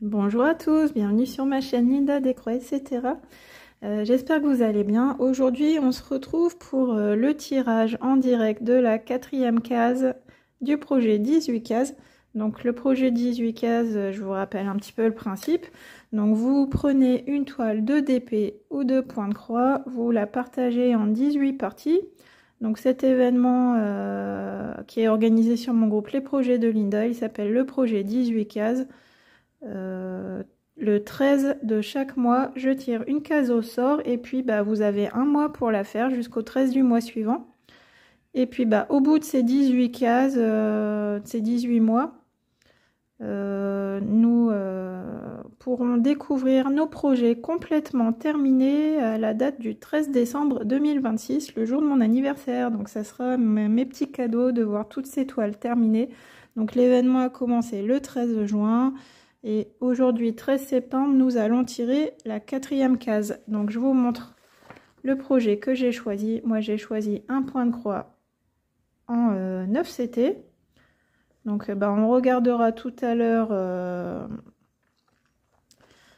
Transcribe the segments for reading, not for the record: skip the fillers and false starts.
Bonjour à tous, bienvenue sur ma chaîne Linda Déco, etc. J'espère que vous allez bien. Aujourd'hui, on se retrouve pour le tirage en direct de la 4e case du projet 18 cases. Donc le projet 18 cases, je vous rappelle un petit peu le principe. Donc vous prenez une toile de DP ou de point de croix, vous la partagez en 18 parties. Donc cet événement qui est organisé sur mon groupe Les Projets de Linda, il s'appelle le projet 18 cases. Le 13 de chaque mois, je tire une case au sort et puis vous avez un mois pour la faire jusqu'au 13 du mois suivant. Et puis au bout de ces 18 cases, ces 18 mois, nous pourrons découvrir nos projets complètement terminés à la date du 13 décembre 2026, le jour de mon anniversaire. Donc ça sera mes petits cadeaux de voir toutes ces toiles terminées. Donc l'événement a commencé le 13 juin. Et aujourd'hui, 13 septembre, nous allons tirer la 4e case. Donc, je vous montre le projet que j'ai choisi. Moi, j'ai choisi un point de croix en 9 CT. Donc, on regardera tout à l'heure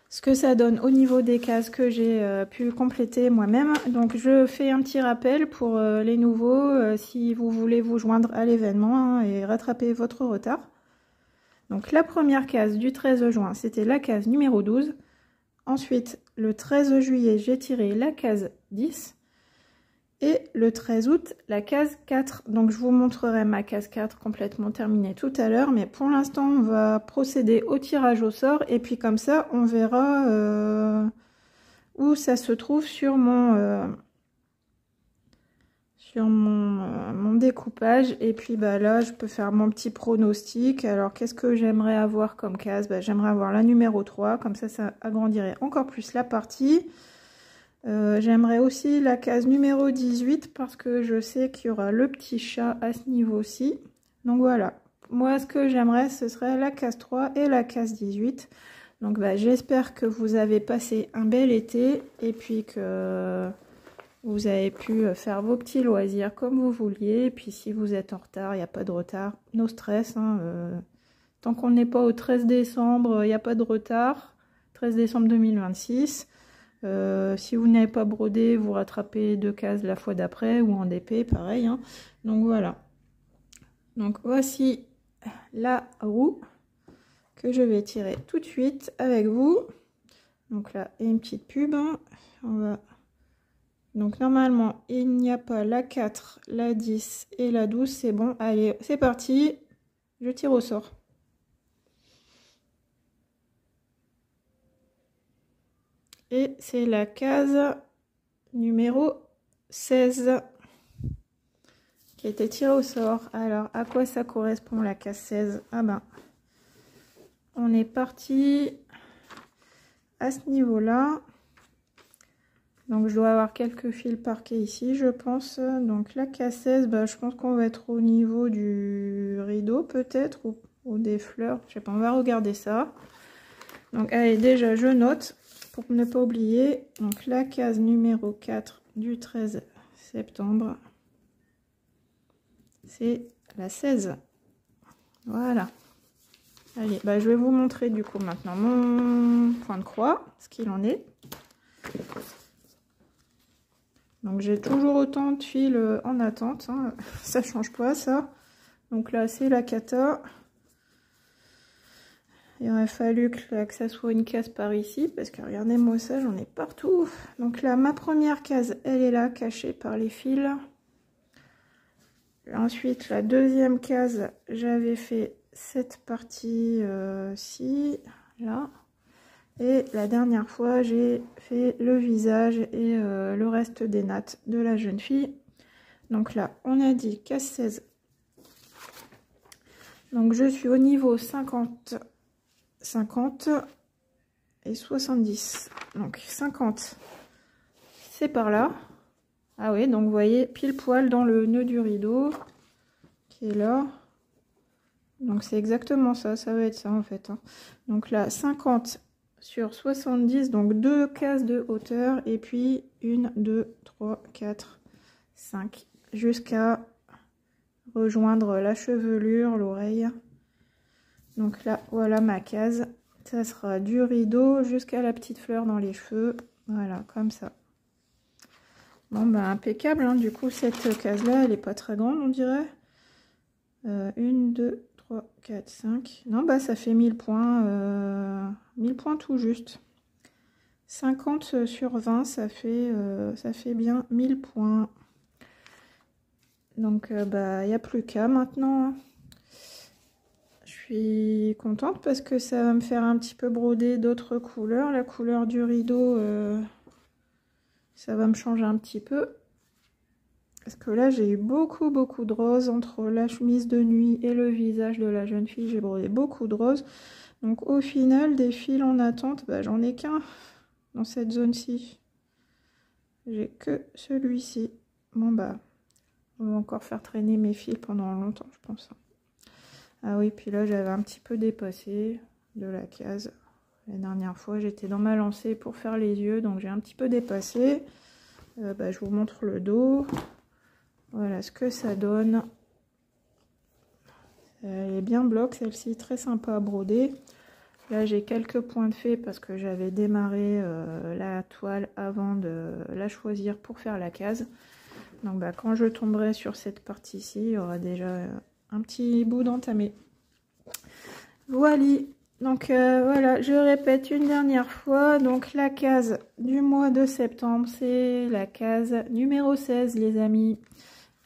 ce que ça donne au niveau des cases que j'ai pu compléter moi-même. Donc, je fais un petit rappel pour les nouveaux, si vous voulez vous joindre à l'événement et rattraper votre retard. Donc la première case du 13 juin, c'était la case numéro 12. Ensuite, le 13 juillet, j'ai tiré la case 10. Et le 13 août, la case 4. Donc je vous montrerai ma case 4 complètement terminée tout à l'heure. Mais pour l'instant, on va procéder au tirage au sort. Et puis comme ça, on verra où ça se trouve sur mon... mon découpage. Et puis là je peux faire mon petit pronostic. Alors qu'est-ce que j'aimerais avoir comme case? J'aimerais avoir la numéro 3, comme ça agrandirait encore plus la partie. J'aimerais aussi la case numéro 18 parce que je sais qu'il y aura le petit chat à ce niveau-ci. Donc voilà, moi ce que j'aimerais ce serait la case 3 et la case 18. Donc j'espère que vous avez passé un bel été et puis que vous avez pu faire vos petits loisirs comme vous vouliez. Et puis si vous êtes en retard, il n'y a pas de retard. No stress. Tant qu'on n'est pas au 13 décembre, il n'y a pas de retard. 13 décembre 2026. Si vous n'avez pas brodé, vous rattrapez 2 cases la fois d'après. Ou en DP, pareil. Donc voilà. Donc voici la roue que je vais tirer tout de suite avec vous. Donc là, et une petite pub. On va... Donc normalement, il n'y a pas la 4, la 10 et la 12. C'est bon. Allez, c'est parti. Je tire au sort. Et c'est la case numéro 16 qui a été tirée au sort. Alors, à quoi ça correspond la case 16? On est parti à ce niveau-là. Donc je dois avoir quelques fils parqués ici, je pense. Donc la case 16, je pense qu'on va être au niveau du rideau peut-être, ou des fleurs. Je sais pas, on va regarder ça. Donc allez, déjà je note pour ne pas oublier. Donc la case numéro 4 du 13 septembre, c'est la 16. Voilà. Allez, je vais vous montrer du coup maintenant mon point de croix, ce qu'il en est. Donc j'ai toujours autant de fils en attente, ça change pas ça. Donc là c'est la cata. Il aurait fallu que ça soit une case par ici, parce que regardez-moi ça, j'en ai partout. Donc là ma première case, elle est là, cachée par les fils. Ensuite la deuxième case, j'avais fait cette partie-ci, là. Et la dernière fois, j'ai fait le visage et le reste des nattes de la jeune fille. Donc là, on a dit case 16. Donc je suis au niveau 50, 50 et 70. Donc 50, c'est par là. Ah oui, donc vous voyez, pile poil dans le nœud du rideau qui est là. Donc c'est exactement ça, ça va être ça en fait. Donc là, 50 sur 70, donc 2 cases de hauteur, et puis 1, 2, 3, 4, 5, jusqu'à rejoindre la chevelure, l'oreille. Donc là, voilà ma case Ça sera du rideau jusqu'à la petite fleur dans les cheveux. Voilà, comme ça. Bon, bah impeccable, hein. Du coup, cette case-là, elle est pas très grande, on dirait. 1, 2, 3, 4, 5. Non, bah ça fait 1000 points. 1000 points tout juste. 50 sur 20, ça fait bien 1000 points. Donc, bah, il n'y a plus qu'à maintenant. Je suis contente parce que ça va me faire un petit peu broder d'autres couleurs. La couleur du rideau, ça va me changer un petit peu. Parce que là, j'ai eu beaucoup de rose entre la chemise de nuit et le visage de la jeune fille. J'ai brodé beaucoup de rose. Donc, au final, des fils en attente, bah, j'en ai qu'un dans cette zone-ci. J'ai que celui-ci. Bon, bah, on va encore faire traîner mes fils pendant longtemps, je pense. Ah oui, puis là, j'avais un petit peu dépassé de la case. La dernière fois, j'étais dans ma lancée pour faire les yeux, donc j'ai un petit peu dépassé. Bah, je vous montre le dos. Voilà ce que ça donne. Elle est bien bloc, celle-ci, très sympa à broder. Là, j'ai quelques points de fait parce que j'avais démarré la toile avant de la choisir pour faire la case. Donc, bah, quand je tomberai sur cette partie-ci, il y aura déjà un petit bout d'entamé. Voilà. Donc, voilà, je répète une dernière fois. Donc, la case du mois de septembre, c'est la case numéro 16, les amis.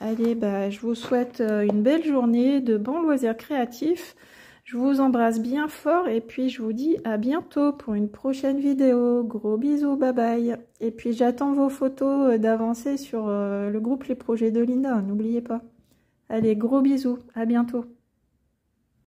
Allez, bah, je vous souhaite une belle journée, de bons loisirs créatifs. Je vous embrasse bien fort et puis je vous dis à bientôt pour une prochaine vidéo. Gros bisous, bye bye. Et puis j'attends vos photos d'avancée sur le groupe Les Projets de Linda, n'oubliez pas. Allez, gros bisous, à bientôt.